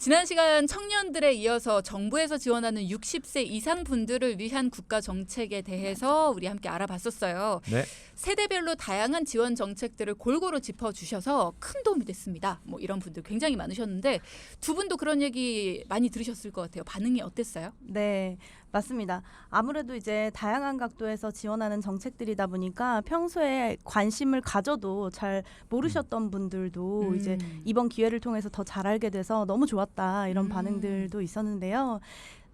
지난 시간 청년들에 이어서 정부에서 지원하는 60세 이상 분들을 위한 국가 정책에 대해서 우리 함께 알아봤었어요. 네. 세대별로 다양한 지원 정책들을 골고루 짚어주셔서 큰 도움이 됐습니다. 뭐 이런 분들 굉장히 많으셨는데 두 분도 그런 얘기 많이 들으셨을 것 같아요. 반응이 어땠어요? 네, 맞습니다. 아무래도 이제 다양한 각도에서 지원하는 정책들이다 보니까 평소에 관심을 가져도 잘 모르셨던 분들도 이제 이번 기회를 통해서 더 잘 알게 돼서 너무 좋았다 이런 반응들도 있었는데요.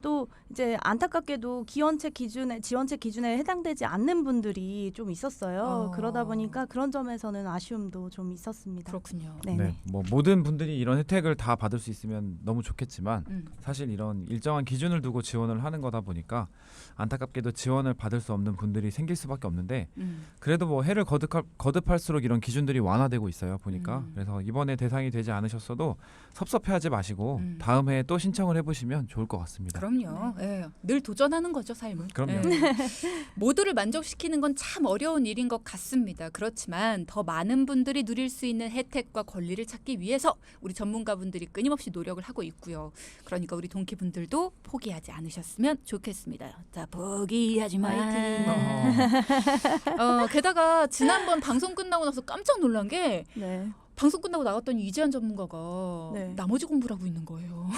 또 이제 안타깝게도 지원책 기준에 해당되지 않는 분들이 좀 있었어요. 그러다 보니까 그런 점에서는 아쉬움도 좀 있었습니다. 그렇군요. 네. 뭐 모든 분들이 이런 혜택을 다 받을 수 있으면 너무 좋겠지만 사실 이런 일정한 기준을 두고 지원을 하는 거다 보니까 안타깝게도 지원을 받을 수 없는 분들이 생길 수밖에 없는데 그래도 뭐 해를 거듭할수록 이런 기준들이 완화되고 있어요. 보니까 그래서 이번에 대상이 되지 않으셨어도 섭섭해하지 마시고 다음 해에 또 신청을 해보시면 좋을 것 같습니다. 그럼요. 예. 늘 도전하는 거죠, 삶은. 그럼요. 예. 모두를 만족시키는 건 참 어려운 일인 것 같습니다. 그렇지만 더 많은 분들이 누릴 수 있는 혜택과 권리를 찾기 위해서 우리 전문가분들이 끊임없이 노력을 하고 있고요. 그러니까 우리 동키분들도 포기하지 않으셨으면 좋겠습니다. 자, 포기하지 마. 게다가 지난번 방송 끝나고 나서 깜짝 놀란 게 네. 방송 끝나고 나갔더니 이재한 전문가가 네. 나머지 공부를 하고 있는 거예요.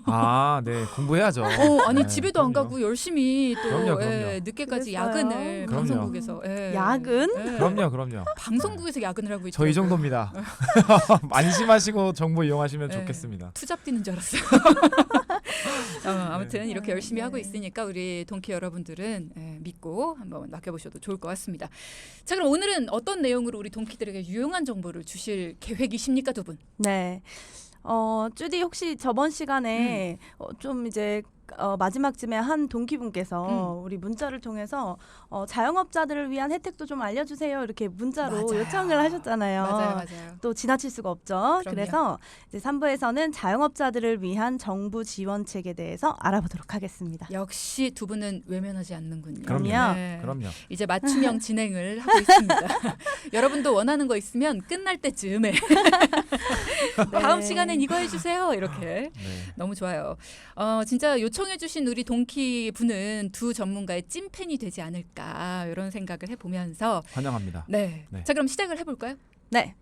아, 네. 공부해야죠. 아니 네, 집에도 안 그럼요. 가고 열심히 또 그럼요. 늦게까지 그랬어요? 야근을 그럼요. 방송국에서 야근? 그럼요. 방송국에서 야근을 하고 있죠. 저 이 정도입니다. 안심하시고 정보 이용하시면 네. 좋겠습니다. 투잡 뛰는 줄 알았어요. 아무튼 이렇게 열심히 하고 있으니까 우리 동키 여러분들은 믿고 한번 맡겨보셔도 좋을 것 같습니다. 자, 그럼 오늘은 어떤 내용으로 우리 동키들에게 유용한 정보를 주실 계획이십니까, 두 분? 네. 쭈디 혹시 저번 시간에 좀 이제 마지막쯤에 한 동기분께서 우리 문자를 통해서 자영업자들을 위한 혜택도 좀 알려주세요 이렇게 문자로 맞아요. 요청을 하셨잖아요. 맞아요. 또 지나칠 수가 없죠. 그럼요. 그래서 이제 3부에서는 자영업자들을 위한 정부 지원책에 대해서 알아보도록 하겠습니다. 역시 두 분은 외면하지 않는군요. 그럼요. 그럼요. 이제 맞춤형 진행을 하고 있습니다. 여러분도 원하는 거 있으면 끝날 때쯤에 다음 시간엔 이거 해주세요. 이렇게 너무 좋아요. 진짜 요청해주신 우리 동키 분은 두 전문가의 찐팬이 되지 않을까 이런 생각을 해보면서 환영합니다. 네. 네. 자, 그럼 시작을 해볼까요? 네.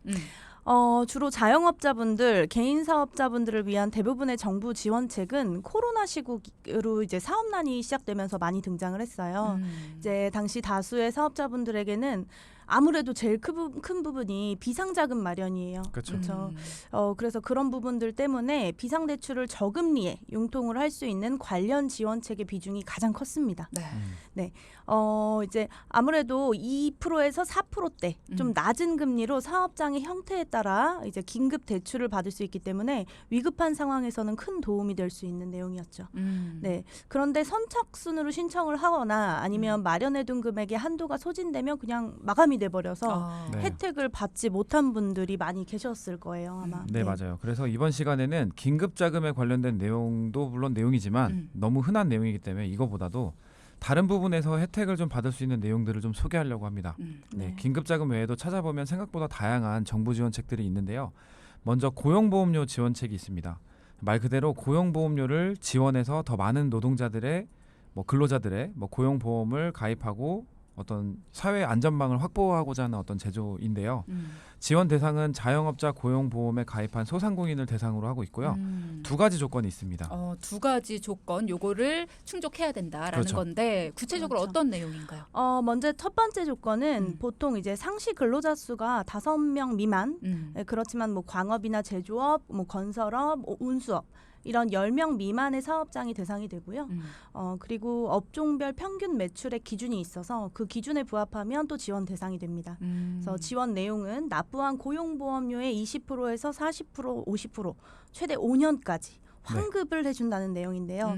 주로 자영업자분들, 개인 사업자분들을 위한 대부분의 정부 지원책은 코로나 시국으로 이제 사업난이 시작되면서 많이 등장을 했어요. 이제 당시 다수의 사업자분들에게는 아무래도 제일 큰 부분이 비상자금 마련이에요. 그렇죠. 그래서 그런 부분들 때문에 비상대출을 저금리에 융통을 할 수 있는 관련 지원책의 비중이 가장 컸습니다. 네. 이제 아무래도 2%에서 4%대 좀 낮은 금리로 사업장의 형태에 따라 이제 긴급 대출을 받을 수 있기 때문에 위급한 상황에서는 큰 도움이 될 수 있는 내용이었죠. 네. 그런데 선착순으로 신청을 하거나 아니면 마련해둔 금액의 한도가 소진되면 그냥 마감이 돼버려서 네. 혜택을 받지 못한 분들이 많이 계셨을 거예요, 아마. 네, 맞아요. 그래서 이번 시간에는 긴급 자금에 관련된 내용도 물론 내용이지만 너무 흔한 내용이기 때문에 이거보다도 다른 부분에서 혜택을 좀 받을 수 있는 내용들을 좀 소개하려고 합니다. 네, 긴급 자금 외에도 찾아보면 생각보다 다양한 정부 지원책들이 있는데요. 먼저 고용보험료 지원책이 있습니다. 말 그대로 고용보험료를 지원해서 더 많은 노동자들의 근로자들의 고용보험을 가입하고 어떤 사회 안전망을 확보하고자 하는 어떤 제도인데요. 지원 대상은 자영업자 고용보험에 가입한 소상공인을 대상으로 하고 있고요. 두 가지 조건이 있습니다. 두 가지 조건 요거를 충족해야 된다라는 그렇죠. 건데 구체적으로 그렇죠. 어떤 내용인가요? 먼저 첫 번째 조건은 보통 이제 상시 근로자 수가 5명 미만, 그렇지만 뭐 광업이나 제조업, 뭐 건설업, 운수업 이런 10명 미만의 사업장이 대상이 되고요. 그리고 업종별 평균 매출의 기준이 있어서 그 기준에 부합하면 또 지원 대상이 됩니다. 그래서 지원 내용은 납부한 고용보험료의 20%에서 40%, 50% 최대 5년까지 환급을 해준다는 내용인데요.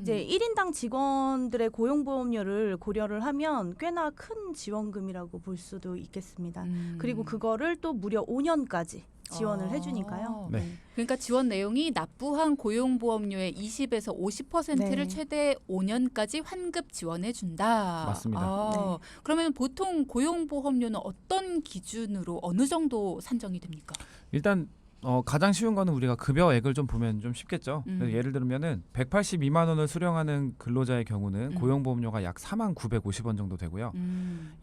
이제 1인당 직원들의 고용보험료를 고려를 하면 꽤나 큰 지원금이라고 볼 수도 있겠습니다. 그리고 그거를 또 무려 5년까지 지원을 해주니까요. 네. 그러니까 지원 내용이 납부한 고용보험료의 20에서 50%를 네. 최대 5년까지 환급 지원해 준다. 맞습니다. 네. 그러면 보통 고용보험료는 어떤 기준으로 어느 정도 산정이 됩니까? 일단 가장 쉬운 거는 우리가 급여액을 좀 보면 좀 쉽겠죠. 그래서 예를 들면은 182만 원을 수령하는 근로자의 경우는 고용보험료가 약 4950원 정도 되고요.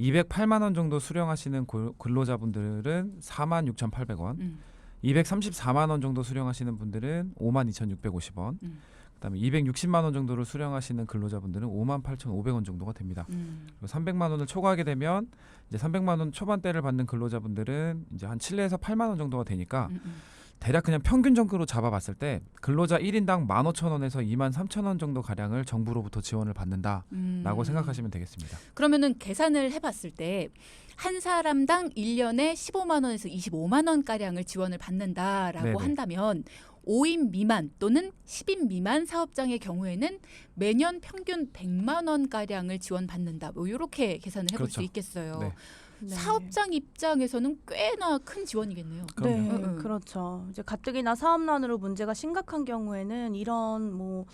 208만 원 정도 수령하시는 근로자분들은 46,800원. 234만 원 정도 수령하시는 분들은 52,650원. 그다음에 260만 원 정도를 수령하시는 근로자분들은 58,500원 정도가 됩니다. 그리고 300만 원을 초과하게 되면 이제 300만 원 초반대를 받는 근로자분들은 이제 한 7에서 8만 원 정도가 되니까 대략 그냥 평균적으로 잡아봤을 때 근로자 1인당 15,000원에서 23,000원 정도 가량을 정부로부터 지원을 받는다라고 생각하시면 되겠습니다. 그러면은 계산을 해봤을 때 한 사람당 1년에 15만 원에서 25만 원 가량을 지원을 받는다라고 네네. 한다면 5인 미만 또는 10인 미만 사업장의 경우에는 매년 평균 100만 원 가량을 지원받는다. 뭐 이렇게 계산을 해볼 그렇죠. 수 있겠어요. 네. 네. 사업장 입장에서는 꽤나 큰 지원이겠네요. 네, 그럼요. 그렇죠. 이제 가뜩이나 사업난으로 문제가 심각한 경우에는 이런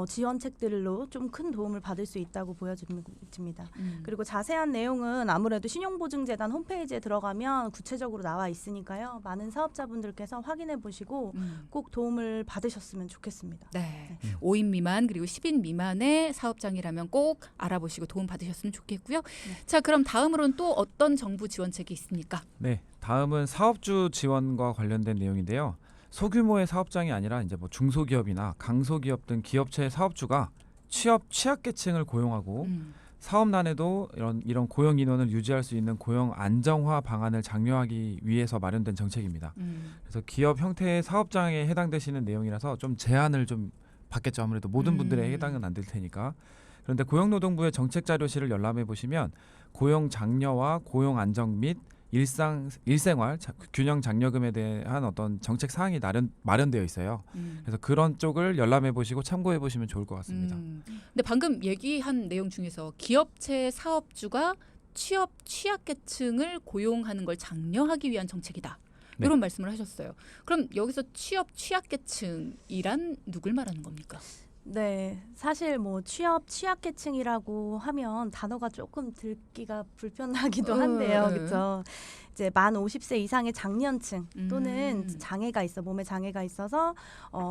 지원책들로 좀 큰 도움을 받을 수 있다고 보여집니다. 그리고 자세한 내용은 아무래도 신용보증재단 홈페이지에 들어가면 구체적으로 나와 있으니까요. 많은 사업자분들께서 확인해 보시고 꼭 도움을 받으셨으면 좋겠습니다. 네. 5인 미만 그리고 10인 미만의 사업장이라면 꼭 알아보시고 도움 받으셨으면 좋겠고요. 자, 그럼 다음으로는 또 어떤 정부 지원책이 있습니까? 네, 다음은 사업주 지원과 관련된 내용인데요. 소규모의 사업장이 아니라 이제 뭐 중소기업이나 강소기업 등 기업체의 사업주가 취약계층을 고용하고 사업난에도 이런 고용 인원을 유지할 수 있는 고용 안정화 방안을 장려하기 위해서 마련된 정책입니다. 그래서 기업 형태의 사업장에 해당되시는 내용이라서 좀 제한을 좀 받겠죠. 아무래도 모든 분들에 해당은 안 될 테니까. 그런데 고용노동부의 정책자료실을 열람해 보시면 고용 장려와 고용 안정 및 일생활 균형 장려금에 대한 어떤 정책 사항이 마련되어 있어요. 그래서 그런 쪽을 열람해 보시고 참고해 보시면 좋을 것 같습니다. 근데 방금 얘기한 내용 중에서 기업체 사업주가 취약계층을 고용하는 걸 장려하기 위한 정책이다. 네. 이런 말씀을 하셨어요. 그럼 여기서 취약계층이란 누굴 말하는 겁니까? 네, 사실 취약계층이라고 하면 단어가 조금 듣기가 불편하기도 한데요, 그렇죠? 이제 만 50세 이상의 장년층 또는 장애가 있어 몸에 장애가 있어서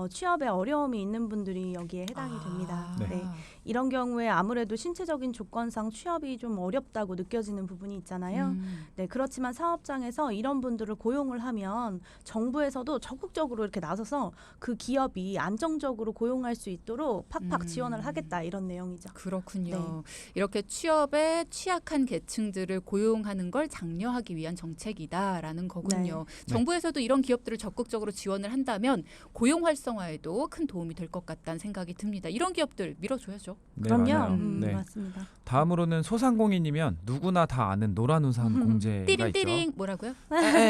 취업에 어려움이 있는 분들이 여기에 해당이 됩니다. 네. 네. 이런 경우에 아무래도 신체적인 조건상 취업이 좀 어렵다고 느껴지는 부분이 있잖아요. 네, 그렇지만 사업장에서 이런 분들을 고용을 하면 정부에서도 적극적으로 이렇게 나서서 그 기업이 안정적으로 고용할 수 있도록 팍팍 지원을 하겠다 이런 내용이죠. 그렇군요. 네. 이렇게 취업에 취약한 계층들을 고용하는 걸 장려하기 위한 정책이다라는 거군요. 네. 정부에서도 이런 기업들을 적극적으로 지원을 한다면 고용 활성화에도 큰 도움이 될 것 같다는 생각이 듭니다. 이런 기업들 밀어줘야죠. 네, 그럼요. 맞아요. 네. 맞습니다. 다음으로는 소상공인이면 누구나 다 아는 노란 우산 공제가 띠링띠링 있죠. 뭐라고요?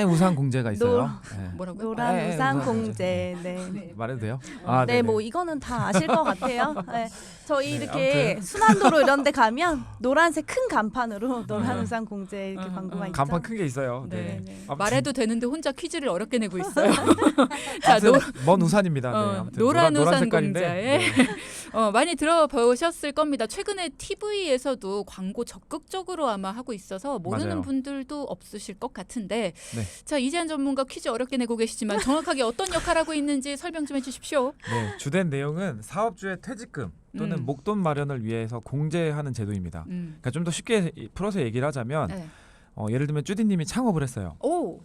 우산 공제가 있어요. 네. 뭐라고요? 노란 네, 우산 우산 공제. 네. 말해도 돼요? 네, 네네. 이거는 다 아실 것 같아요. 네. 저희 네, 이렇게 아무튼. 순환도로 이런 데 가면 노란색 큰 간판으로 노란 네. 우산 공제 이렇게 광고가 있죠. 간판 큰 게 있어요. 네. 네. 네. 아무튼 말해도 되는데 혼자 퀴즈를 어렵게 내고 있어요. 자, 아무튼 먼 우산입니다. 네. 아무튼 노란 우산 색깔인데. 공자에 네. 많이 들어보셨을 겁니다. 최근에 TV에서도 광고 적극적으로 아마 하고 있어서 모르는 맞아요. 분들도 없으실 것 같은데 네. 자, 이재한 전문가 퀴즈 어렵게 내고 계시지만 정확하게 어떤 역할을 하고 있는지 설명 좀 해주십시오. 네, 주된 내용은 사업주의 퇴직금 또는 목돈 마련을 위해서 공제하는 제도입니다. 그러니까 좀 더 쉽게 풀어서 얘기를 하자면 네. 예를 들면 쭈디님이 창업을 했어요. 오,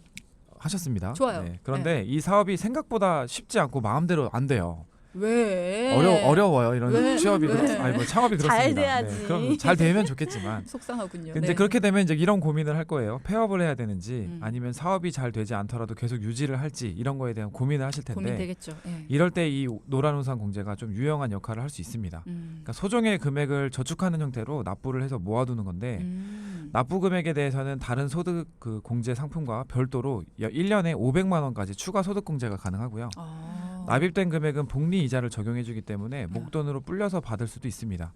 하셨습니다. 좋아요. 네, 그런데 이 사업이 생각보다 쉽지 않고 마음대로 안 돼요. 왜? 어려워요. 이런 왜? 취업이 왜? 창업이 그렇습니다. 잘 돼야지. 네, 그럼 잘 되면 좋겠지만 속상하군요. 근데 네. 그렇게 되면 이제 이런 고민을 할 거예요. 폐업을 해야 되는지 아니면 사업이 잘 되지 않더라도 계속 유지를 할지 이런 거에 대한 고민을 하실 텐데 고민되겠죠. 네. 이럴 때 이 노란 우산 공제가 좀 유용한 역할을 할 수 있습니다. 그러니까 소정의 금액을 저축하는 형태로 납부를 해서 모아두는 건데 납부 금액에 대해서는 다른 소득 그 공제 상품과 별도로 1년에 500만 원까지 추가 소득 공제가 가능하고요. 납입된 금액은 복리 이자를 적용해주기 때문에 목돈으로 불려서 받을 수도 있습니다.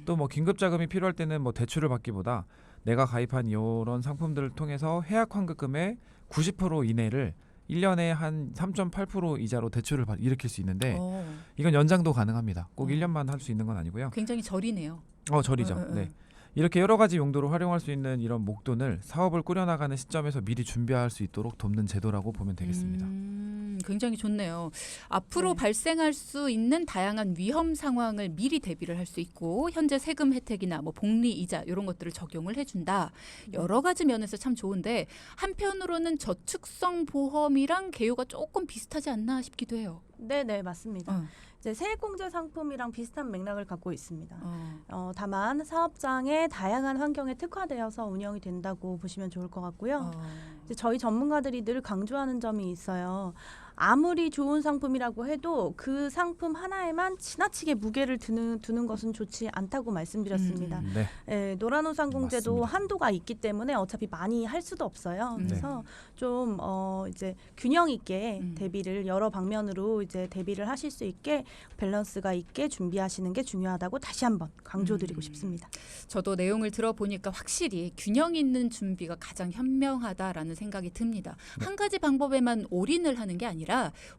또 긴급 자금이 필요할 때는 대출을 받기보다 내가 가입한 이런 상품들을 통해서 해약 환급금의 90% 이내를 1년에 한 3.8% 이자로 대출을 일으킬 수 있는데 이건 연장도 가능합니다. 꼭 1년만 할 수 있는 건 아니고요. 굉장히 저리네요. 저리죠. 네. 이렇게 여러 가지 용도로 활용할 수 있는 이런 목돈을 사업을 꾸려나가는 시점에서 미리 준비할 수 있도록 돕는 제도라고 보면 되겠습니다. 굉장히 좋네요. 앞으로 네. 발생할 수 있는 다양한 위험 상황을 미리 대비를 할 수 있고 현재 세금 혜택이나 뭐 복리 이자 이런 것들을 적용을 해준다. 여러 가지 면에서 참 좋은데 한편으로는 저축성 보험이랑 개요가 조금 비슷하지 않나 싶기도 해요. 네, 맞습니다. 이제 세액공제 상품이랑 비슷한 맥락을 갖고 있습니다. 다만 사업장의 다양한 환경에 특화되어서 운영이 된다고 보시면 좋을 것 같고요. 이제 저희 전문가들이 늘 강조하는 점이 있어요. 아무리 좋은 상품이라고 해도 그 상품 하나에만 지나치게 무게를 두는 것은 좋지 않다고 말씀드렸습니다. 네. 예, 노란우산공제도 맞습니다. 한도가 있기 때문에 어차피 많이 할 수도 없어요. 네. 그래서 좀 이제 균형 있게 대비를 여러 방면으로 이제 대비를 하실 수 있게 밸런스가 있게 준비하시는 게 중요하다고 다시 한번 강조드리고 싶습니다. 저도 내용을 들어보니까 확실히 균형 있는 준비가 가장 현명하다라는 생각이 듭니다. 한 가지 방법에만 올인을 하는 게 아니라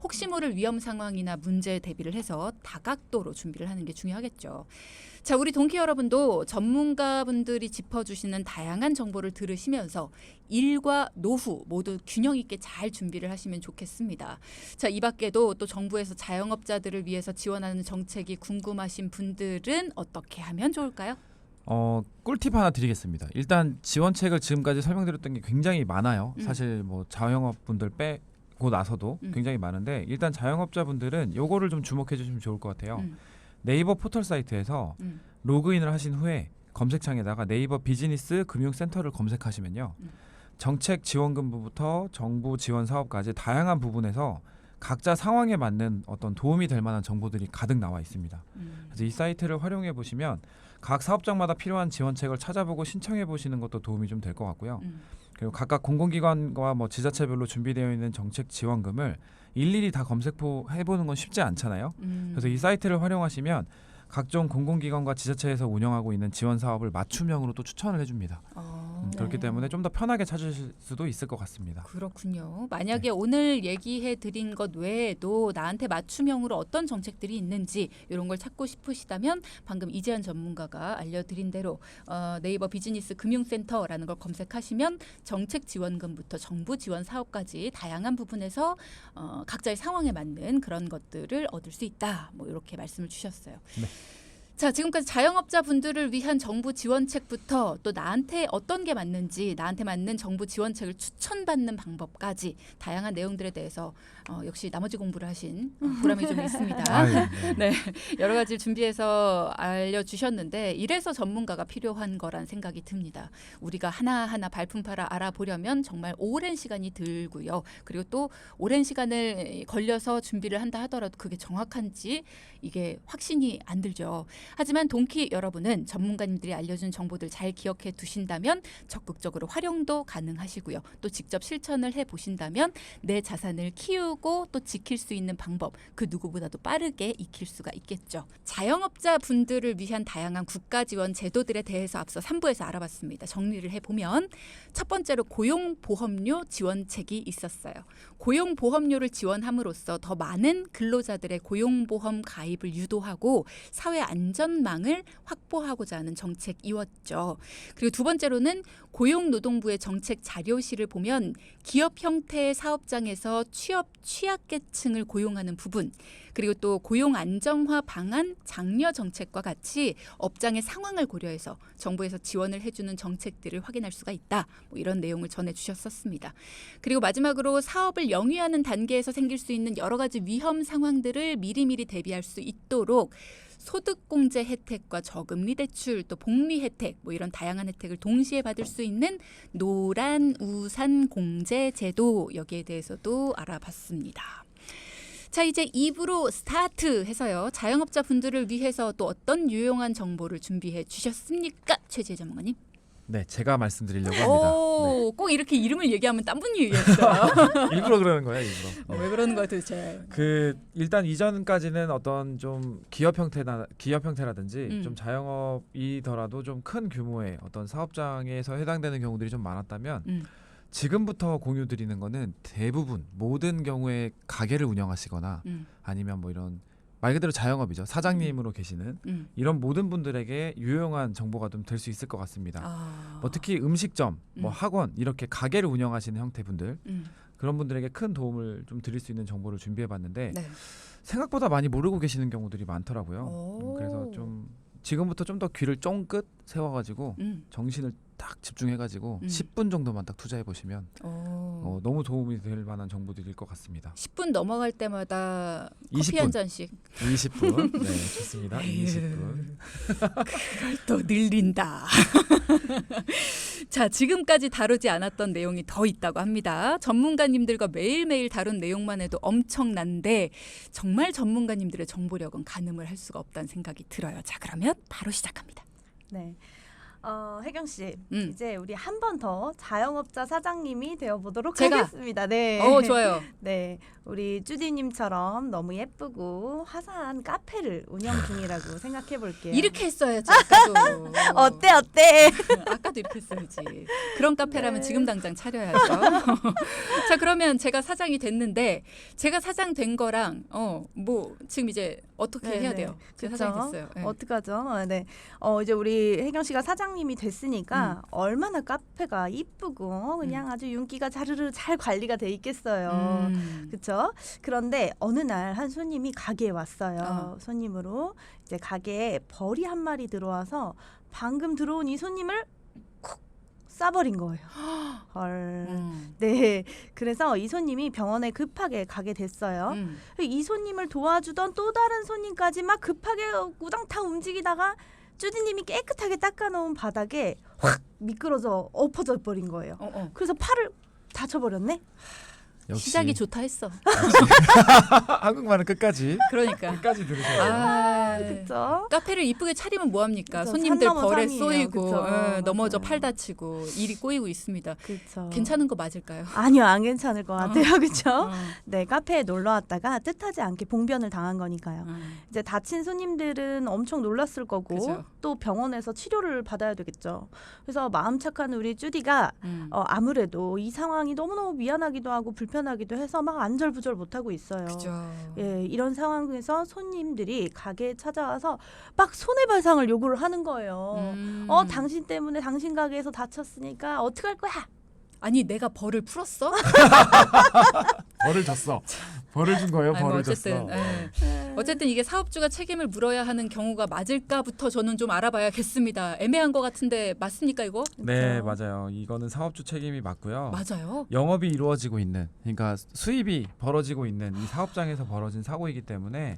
혹시 모를 위험 상황이나 문제에 대비를 해서 다각도로 준비를 하는 게 중요하겠죠. 자, 우리 동키 여러분도 전문가분들이 짚어주시는 다양한 정보를 들으시면서 일과 노후 모두 균형 있게 잘 준비를 하시면 좋겠습니다. 자, 이 밖에도 또 정부에서 자영업자들을 위해서 지원하는 정책이 궁금하신 분들은 어떻게 하면 좋을까요? 꿀팁 하나 드리겠습니다. 일단 지원책을 지금까지 설명드렸던 게 굉장히 많아요. 사실 뭐 자영업분들 빼고 나서도 굉장히 많은데 일단 자영업자분들은 요거를 좀 주목해 주시면 좋을 것 같아요. 네이버 포털 사이트에서 로그인을 하신 후에 검색창에다가 네이버 비즈니스 금융센터를 검색하시면요. 정책 지원금부터 정부 지원 사업까지 다양한 부분에서 각자 상황에 맞는 어떤 도움이 될 만한 정보들이 가득 나와 있습니다. 그래서 이 사이트를 활용해 보시면 각 사업장마다 필요한 지원책을 찾아보고 신청해 보시는 것도 도움이 좀 될 것 같고요. 그리고 각각 공공기관과 뭐 지자체별로 준비되어 있는 정책 지원금을 일일이 다 검색해 보는 건 쉽지 않잖아요. 그래서 이 사이트를 활용하시면 각종 공공기관과 지자체에서 운영하고 있는 지원 사업을 맞춤형으로 또 추천을 해줍니다. 그렇기 때문에 좀 더 편하게 찾으실 수도 있을 것 같습니다. 그렇군요. 만약에 오늘 얘기해 드린 것 외에도 나한테 맞춤형으로 어떤 정책들이 있는지 이런 걸 찾고 싶으시다면 방금 이재한 전문가가 알려드린 대로 네이버 비즈니스 금융센터라는 걸 검색하시면 정책 지원금부터 정부 지원 사업까지 다양한 부분에서 각자의 상황에 맞는 그런 것들을 얻을 수 있다. 뭐 이렇게 말씀을 주셨어요. 네. 자, 지금까지 자영업자분들을 위한 정부 지원책부터 또 나한테 어떤 게 맞는지 나한테 맞는 정부 지원책을 추천받는 방법까지 다양한 내용들에 대해서 역시 나머지 공부를 하신 보람이 좀 있습니다. 네, 여러 가지를 준비해서 알려주셨는데 이래서 전문가가 필요한 거란 생각이 듭니다. 우리가 하나하나 발품파라 알아보려면 정말 오랜 시간이 들고요. 그리고 또 오랜 시간을 걸려서 준비를 한다 하더라도 그게 정확한지 이게 확신이 안 들죠. 하지만 동키 여러분은 전문가님들이 알려준 정보들 잘 기억해 두신다면 적극적으로 활용도 가능하시고요. 또 직접 실천을 해보신다면 내 자산을 키우고 또 지킬 수 있는 방법 그 누구보다도 빠르게 익힐 수가 있겠죠. 자영업자 분들을 위한 다양한 국가 지원 제도들에 대해서 앞서 3부에서 알아봤습니다. 정리를 해보면 첫 번째로 고용보험료 지원책이 있었어요. 고용보험료를 지원함으로써 더 많은 근로자들의 고용보험 가입을 유도하고 사회 안전망을 확보하고자 하는 정책이었죠. 그리고 두 번째로는 고용노동부의 정책 자료실을 보면 기업 형태의 사업장에서 취약계층을 고용하는 부분 그리고 또 고용 안정화 방안 장려 정책과 같이 업장의 상황을 고려해서 정부에서 지원을 해주는 정책들을 확인할 수가 있다. 뭐 이런 내용을 전해주셨었습니다. 그리고 마지막으로 사업을 영위하는 단계에서 생길 수 있는 여러 가지 위험 상황들을 미리미리 대비할 수 있도록 소득공제 혜택과 저금리 대출 또 복리 혜택 뭐 이런 다양한 혜택을 동시에 받을 수 있는 노란 우산 공제 제도 여기에 대해서도 알아봤습니다. 자, 이제 2부로 스타트 해서요. 자영업자 분들을 위해서 또 어떤 유용한 정보를 준비해 주셨습니까? 최지혜 전문가님. 네, 제가 말씀드리려고 합니다. 오, 꼭 이렇게 이름을 얘기하면 딴 분이 얘기했어요. 일부러 그러는 거예요, 일부러. 왜 그러는 거야 도대체? 일단 이전까지는 어떤 좀 기업 형태라든지 좀 자영업이더라도 좀 큰 규모의 어떤 사업장에서 해당되는 경우들이 좀 많았다면 지금부터 공유드리는 거는 대부분 모든 경우에 가게를 운영하시거나 아니면 뭐 이런 말 그대로 자영업이죠. 사장님으로 계시는 이런 모든 분들에게 유용한 정보가 좀 될 수 있을 것 같습니다. 뭐 특히 음식점, 뭐 학원 이렇게 가게를 운영하시는 형태분들 그런 분들에게 큰 도움을 좀 드릴 수 있는 정보를 준비해봤는데 네. 생각보다 많이 모르고 계시는 경우들이 많더라고요. 그래서 좀 지금부터 좀 더 귀를 쫑긋 세워가지고 정신을 딱 집중해가지고 10분 정도만 딱 투자해보시면 너무 도움이 될 만한 정보들일 것 같습니다. 10분 넘어갈 때마다 커피 20분. 한 잔씩. 20분. 네, 좋습니다. 20분. 그걸 또 늘린다. 자, 지금까지 다루지 않았던 내용이 더 있다고 합니다. 전문가님들과 매일매일 다룬 내용만 해도 엄청난데 정말 전문가님들의 정보력은 가늠을 할 수가 없다는 생각이 들어요. 자, 그러면 바로 시작합니다. 네. 혜경 씨, 음. 이제 우리 한 번 더 자영업자 사장님이 되어보도록 제가? 하겠습니다. 네. 좋아요. 네, 우리 주디님처럼 너무 예쁘고 화사한 카페를 운영 중이라고 생각해 볼게요. 이렇게 했어야지. 아까도. 어때? 아까도 이렇게 했어야지. 그런 카페라면 네. 지금 당장 차려야죠. 자, 그러면 제가 사장이 됐는데 제가 사장 된 거랑 뭐 지금 이제 어떻게 네, 해야 네. 돼요? 제가 그쵸? 사장이 됐어요. 네. 어떡하죠? 네. 이제 우리 혜경 씨가 사장님이 됐으니까 얼마나 카페가 이쁘고 그냥 아주 윤기가 자르르 잘 관리가 돼 있겠어요. 그렇죠? 그런데 어느 날 한 손님이 가게에 왔어요. 손님으로 이제 가게에 벌이 한 마리 들어와서 방금 들어온 이 손님을 콕 싸버린 거예요. 헐. 네. 그래서 이 손님이 병원에 급하게 가게 됐어요. 이 손님을 도와주던 또 다른 손님까지 막 급하게 우당탕 움직이다가 주디님이 깨끗하게 닦아놓은 바닥에 확 미끄러져 엎어져 버린 거예요. 그래서 팔을 다쳐버렸네. 역시 시작이 좋다 했어. 한국말은 끝까지 그러니까. 끝까지 들으셔야 돼요. 그렇죠. 카페를 이쁘게 차리면 뭐합니까? 그쵸, 손님들 산 넘어 벌에 산이에요. 쏘이고 그쵸. 넘어져 맞아요. 팔 다치고 일이 꼬이고 있습니다. 그렇죠. 괜찮은 거 맞을까요? 아니요, 안 괜찮을 것 같아요. 그렇죠? 어. 네, 카페에 놀러 왔다가 뜻하지 않게 봉변을 당한 거니까요. 이제 다친 손님들은 엄청 놀랐을 거고 그죠. 또 병원에서 치료를 받아야 되겠죠. 그래서 마음 착한 우리 주디가 아무래도 이 상황이 너무너무 미안하기도 하고 불편하기도 해서 막 안절부절 못하고 있어요. 그죠. 예, 이런 상황에서 손님들이 가게에 찾아와서 막 손해배상을 요구를 하는 거예요. 당신 때문에 당신 가게에서 다쳤으니까 어떡할 거야? 아니 내가 벌을 풀었어? 벌을 줬어. 벌을 준 거예요. 아니, 뭐 벌을 어쨌든, 줬어. 어쨌든 이게 사업주가 책임을 물어야 하는 경우가 맞을까부터 저는 좀 알아봐야겠습니다. 애매한 것 같은데 맞습니까 이거? 네, 맞아요. 이거는 사업주 책임이 맞고요. 맞아요. 영업이 이루어지고 있는, 그러니까 수입이 벌어지고 있는 이 사업장에서 벌어진 사고이기 때문에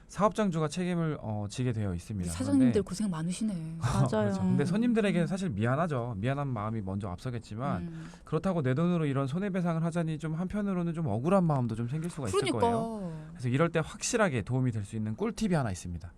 사업장주가 책임을 지게 되어 있습니다. 사장님들 그런데 고생 많으시네. 맞아요. 그렇죠. 근데 손님들에게는 사실 미안하죠. 미안한 마음이 먼저 앞서겠지만 그렇다고 내 돈으로 이런 손해배상을 하자니 좀 한편으로는 좀 억울한 마음도 좀 생길 수가 있을 그러니까. 거예요. 그래서 이럴 때 확실하게 도움이 될 수 있는 꿀팁이 하나 있습니다.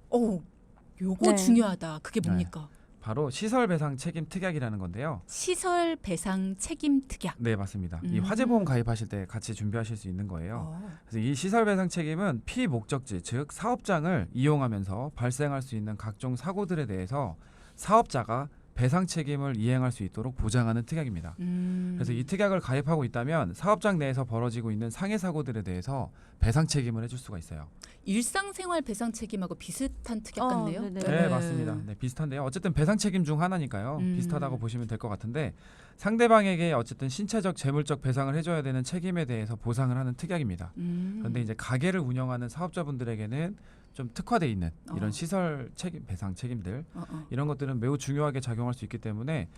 요거 네. 중요하다. 그게 뭡니까? 바로 시설배상 책임 특약이라는 건데요. 시설 배상 책임 특약. 네, 맞습니다. 이 화재보험 가입하실 때 같이 준비하실 수 있는 거예요. 그래서 이 시설배상 책임은 피목적지, 즉 사업장을 이용하면서 발생할 수 있는 각종 사고들에 대해서 사업자가 배상 책임을 이행할 수 있도록 보장하는 특약입니다. 그래서 이 특약을 가입하고 있다면 사업장 내에서 벌어지고 있는 상해 사고들에 대해서 배상 책임을 해줄 수가 있어요. 일상생활 배상 책임하고 비슷한 특약 같네요. 네네. 네, 맞습니다. 네, 비슷한데요. 어쨌든 배상 책임 중 하나니까요. 비슷하다고 보시면 될 것 같은데 상대방에게 어쨌든 신체적, 재물적 배상을 해줘야 되는 책임에 대해서 보상을 하는 특약입니다. 그런데 이제 가게를 운영하는 사업자분들에게는 좀 특화돼 있는 이런 시설 책임, 배상 책임들 이런 것들은 매우 중요하게 작용할 수 있기 때문에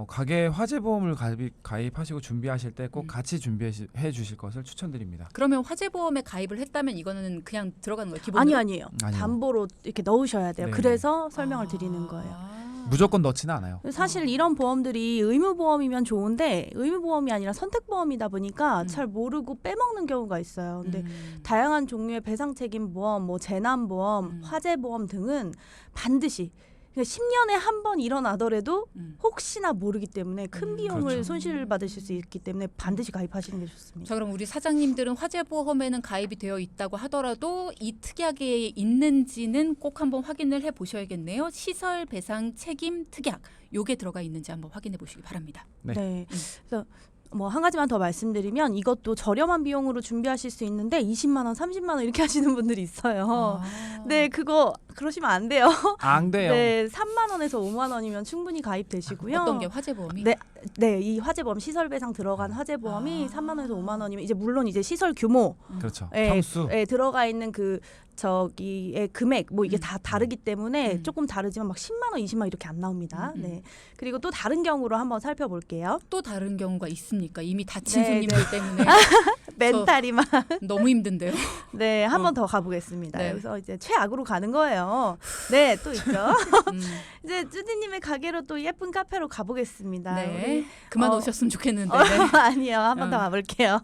가게 화재보험을 가입하시고 준비하실 때 꼭 같이 준비해 주실 것을 추천드립니다. 그러면 화재보험에 가입을 했다면 이거는 그냥 들어가는 거예요? 기본으로? 아니요. 아니요. 담보로 이렇게 넣으셔야 돼요. 네. 그래서 설명을 드리는 거예요. 무조건 넣지는 않아요. 사실 이런 보험들이 의무보험이면 좋은데 의무보험이 아니라 선택보험이다 보니까 잘 모르고 빼먹는 경우가 있어요. 근데 다양한 종류의 배상책임보험, 뭐 재난보험, 화재보험 등은 반드시 10년에 한 번 일어나더라도 혹시나 모르기 때문에 큰 비용을 그렇죠. 손실 받으실 수 있기 때문에 반드시 가입하시는 게 좋습니다. 자, 그럼 우리 사장님들은 화재보험에는 가입이 되어 있다고 하더라도 이 특약에 있는지는 꼭 한번 확인을 해보셔야겠네요. 시설 배상 책임 특약 요게 들어가 있는지 한번 확인해 보시기 바랍니다. 네. 네. 그래서 뭐 한 가지만 더 말씀드리면 이것도 저렴한 비용으로 준비하실 수 있는데 20만 원, 30만 원 이렇게 하시는 분들이 있어요. 네, 그거 그러시면 안 돼요. 안 돼요. 네, 3만 원에서 5만 원이면 충분히 가입되시고요. 어떤 게 화재보험이? 네, 이 화재보험 시설 배상 들어간 화재보험이 3만 원에서 5만 원이면 이제 물론 이제 시설 규모, 그렇죠. 평수, 들어가 있는 그 저기의 금액 뭐 이게 다 다르기 때문에 조금 다르지만 막 10만 원, 20만 원 이렇게 안 나옵니다. 네. 그리고 또 다른 경우로 한번 살펴볼게요. 또 다른 경우가 있습니까? 이미 다친 네, 손님들 때문에 멘탈이만. 너무 힘든데요. 네, 한 번 더 가보겠습니다. 네. 여기서 이제 최악으로 가는 거예요. 네, 또 있죠. 이제 쭈디님의 가게로 또 예쁜 카페로 가보겠습니다. 네, 그만 오셨으면 좋겠는데. 아니요, 한 번 더 가볼게요.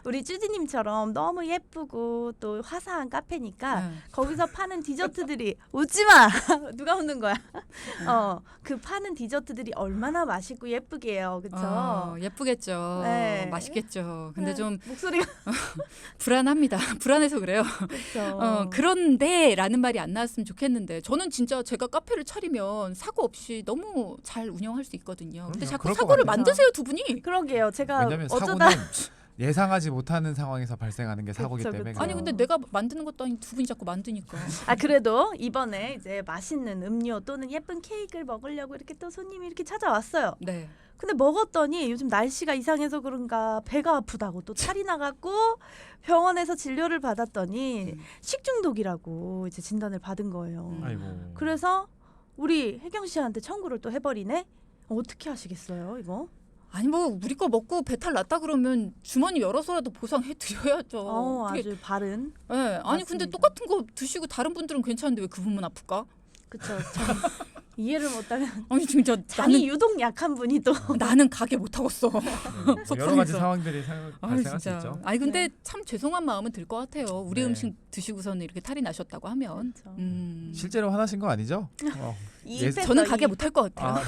우리 쭈디님처럼 너무 예쁘고 또 화사한 카페니까 거기서 파는 디저트들이 웃지 마. 누가 웃는 거야? 그 파는 디저트들이 얼마나 맛있고 예쁘게요, 그렇죠? 예쁘겠죠. 네. 맛있겠죠. 근데 좀 목소리가 불안합니다. 불안해서 그래요. 그렇죠. 그런데라는 말이 안 나왔으면 좋겠는데 저는 진짜 제가 카페를 차리면 사고 없이 너무 잘 운영할 수 있거든요. 근데 자꾸 그럴 것 사고를 같아요. 만드세요, 두 분이. 그러게요. 제가 왜냐하면 어쩌다 사고는 예상하지 못하는 상황에서 발생하는 게 사고기 그쵸, 때문에. 그쵸. 아니 그래요. 근데 내가 만드는 것도 아니 두 분이 자꾸 만드니까. 그래도 이번에 이제 맛있는 음료 또는 예쁜 케이크를 먹으려고 이렇게 또 손님이 이렇게 찾아왔어요. 네. 근데 먹었더니 요즘 날씨가 이상해서 그런가 배가 아프다고 또 탈이 나갔고 병원에서 진료를 받았더니 식중독이라고 이제 진단을 받은 거예요. 아이고. 그래서 우리 혜경 씨한테 청구를 또 해버리네. 어떻게 하시겠어요, 이거? 아니 뭐 우리 거 먹고 배탈 났다 그러면 주머니 열어서라도 보상해 드려야죠. 아주 바른. 네. 아니 맞습니다. 근데 똑같은 거 드시고 다른 분들은 괜찮은데 왜 그분만 아플까? 그쵸. 참 이해를 못하면 아니 진짜 잠이 유독 약한 분이 또 나는 가게 못 하겠어. 뭐 여러 가지 속상해서. 상황들이 발생할 수 진짜. 있죠. 아니 근데 네. 참 죄송한 마음은 들 것 같아요. 우리 네. 음식 드시고서는 이렇게 탈이 나셨다고 하면. 그렇죠. 실제로 화나신 거 아니죠? 이입했어, 저는 가게 못 할 것 같아요.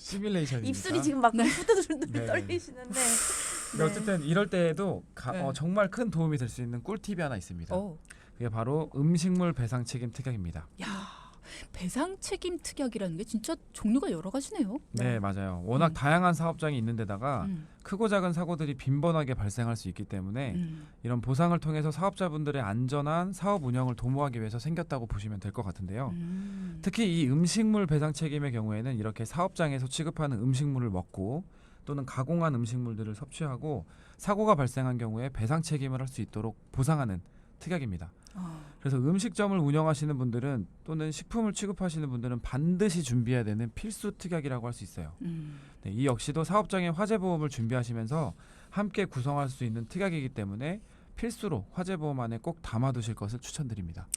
시뮬레이션이니까. 입술이 지금 막 후들후들 네. 떨리시는데. 근데 어쨌든 이럴 때에도 네. 정말 큰 도움이 될 수 있는 꿀팁이 하나 있습니다. 그게 바로 음식물 배상 책임 특약입니다. 야, 배상 책임 특약이라는 게 진짜 종류가 여러 가지네요. 네, 맞아요. 워낙 다양한 사업장이 있는 데다가 크고 작은 사고들이 빈번하게 발생할 수 있기 때문에 이런 보상을 통해서 사업자분들의 안전한 사업 운영을 도모하기 위해서 생겼다고 보시면 될 것 같은데요. 특히 이 음식물 배상 책임의 경우에는 이렇게 사업장에서 취급하는 음식물을 먹고 또는 가공한 음식물들을 섭취하고 사고가 발생한 경우에 배상 책임을 할 수 있도록 보상하는 특약입니다. 그래서 음식점을 운영하시는 분들은 또는 식품을 취급하시는 분들은 반드시 준비해야 되는 필수 특약이라고 할 수 있어요. 네, 이 역시도 사업장의 화재보험을 준비하시면서 함께 구성할 수 있는 특약이기 때문에 필수로 화재보험 안에 꼭 담아두실 것을 추천드립니다.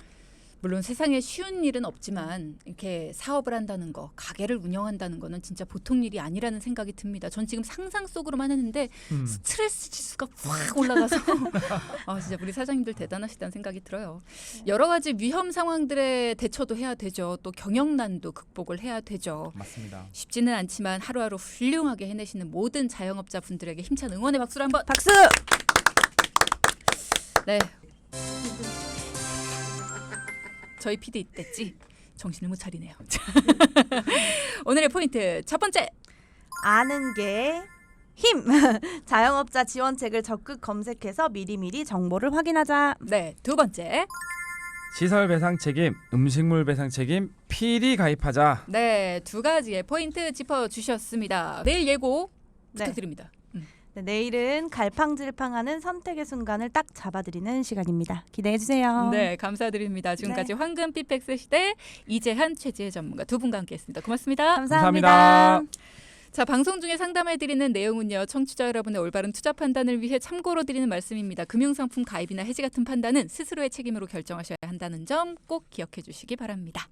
물론 세상에 쉬운 일은 없지만 이렇게 사업을 한다는 거, 가게를 운영한다는 거는 진짜 보통 일이 아니라는 생각이 듭니다. 전 지금 상상 속으로만 했는데 스트레스 지수가 확 올라가서 진짜 우리 사장님들 대단하시다는 생각이 들어요. 여러 가지 위험 상황들에 대처도 해야 되죠. 또 경영난도 극복을 해야 되죠. 맞습니다. 쉽지는 않지만 하루하루 훌륭하게 해내시는 모든 자영업자 분들에게 힘찬 응원의 박수를 한번. 박수. 네. 저희 PD 이때지 정신을 못 차리네요. 오늘의 포인트 첫 번째. 아는 게 힘. 자영업자 지원책을 적극 검색해서 미리미리 정보를 확인하자. 네, 두 번째. 시설 배상 책임, 음식물 배상 책임, 필히 가입하자. 네, 두 가지의 포인트 짚어주셨습니다. 내일 예고 부탁드립니다. 네, 내일은 갈팡질팡하는 선택의 순간을 딱 잡아드리는 시간입니다. 기대해주세요. 네, 감사드립니다. 지금까지 황금 피펙스 시대 이재한 최지혜 전문가 두 분과 함께했습니다. 고맙습니다. 감사합니다. 자, 방송 중에 상담해드리는 내용은요, 청취자 여러분의 올바른 투자 판단을 위해 참고로 드리는 말씀입니다. 금융상품 가입이나 해지 같은 판단은 스스로의 책임으로 결정하셔야 한다는 점 꼭 기억해 주시기 바랍니다.